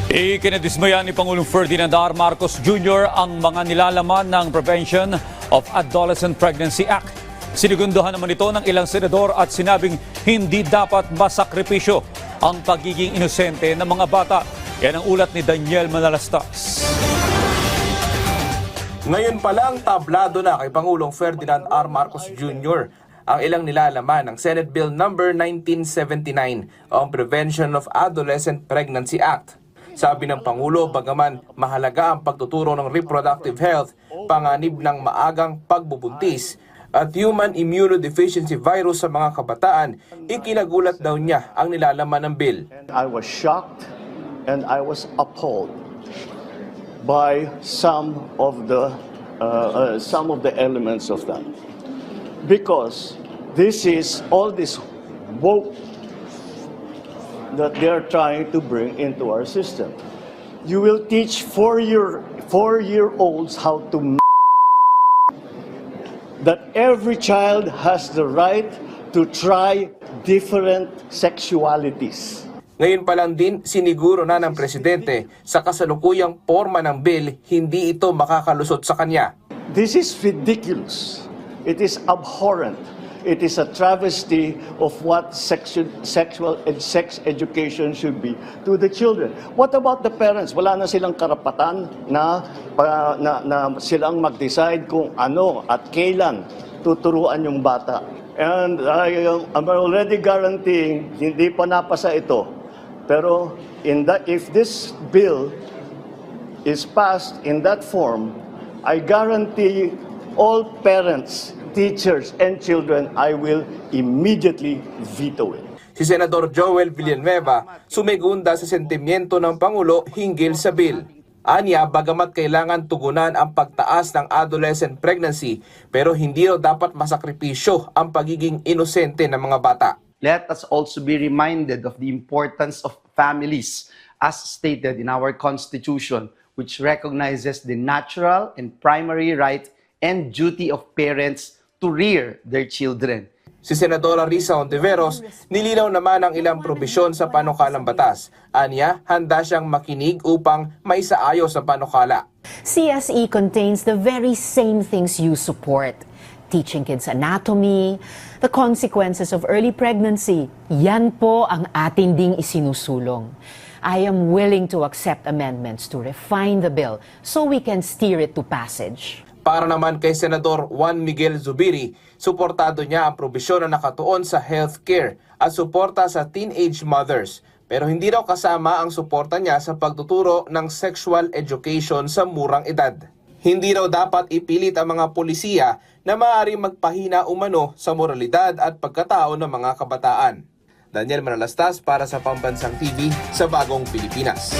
Ikinadismaya ni Pangulong Ferdinand R. Marcos Jr. ang mga nilalaman ng Prevention of Adolescent Pregnancy Act. Sinigunduhan naman ito ng ilang senador at sinabing hindi dapat masakripisyo ang pagiging inosente ng mga bata. Yan ang ulat ni Daniel Manalastas. Ngayon pa lang tablado na kay Pangulong Ferdinand R. Marcos Jr. ang ilang nilalaman ng Senate Bill No. 1979 ang Prevention of Adolescent Pregnancy Act. Sabi ng Pangulo, bagaman mahalaga ang pagtuturo ng reproductive health, panganib ng maagang pagbubuntis at human immunodeficiency virus sa mga kabataan, ikinagulat daw niya ang nilalaman ng bill. I was shocked and I was appalled by some of the elements of that, because this is all this woke that they are trying to bring into our system. You will teach four-year-olds how to that every child has the right to try different sexualities. Ngayon pa lang din, siniguro na ng Presidente sa kasalukuyang porma ng bill, hindi ito makakalusot sa kanya. This is ridiculous. It is abhorrent. It is a travesty of what sexual and sex education should be to the children. What about the parents? Wala na silang karapatan na silang mag-decide kung ano at kailan tuturuan yung bata. And I'm already guaranteeing, hindi pa napasa ito. Pero if this bill is passed in that form, I guarantee all parents, teachers, and children, I will immediately veto it. Si Senador Joel Villanueva sumigunda sa sentimiento ng Pangulo hinggil sa bill. Anya, bagamat kailangan tugunan ang pagtaas ng adolescent pregnancy, pero hindi raw dapat masakripisyo ang pagiging inosente ng mga bata. Let us also be reminded of the importance of families, as stated in our Constitution, which recognizes the natural and primary right and duty of parents to rear their children. Si Senadora Risa Hontiveros, nilinaw naman ang ilang probisyon sa panukalang batas. Anya, handa siyang makinig upang maisaayos sa panukala. CSE contains the very same things you support. Teaching kids anatomy, the consequences of early pregnancy. Yan po ang atin ding isinusulong. I am willing to accept amendments to refine the bill so we can steer it to passage. Para naman kay Senador Juan Miguel Zubiri, suportado niya ang probisyon na nakatuon sa healthcare at suporta sa teenage mothers. Pero hindi raw kasama ang suporta niya sa pagtuturo ng sexual education sa murang edad. Hindi raw dapat ipilit ang mga polisiya na maaaring magpahina umano sa moralidad at pagkatao ng mga kabataan. Daniel Manalastas para sa Pambansang TV sa Bagong Pilipinas.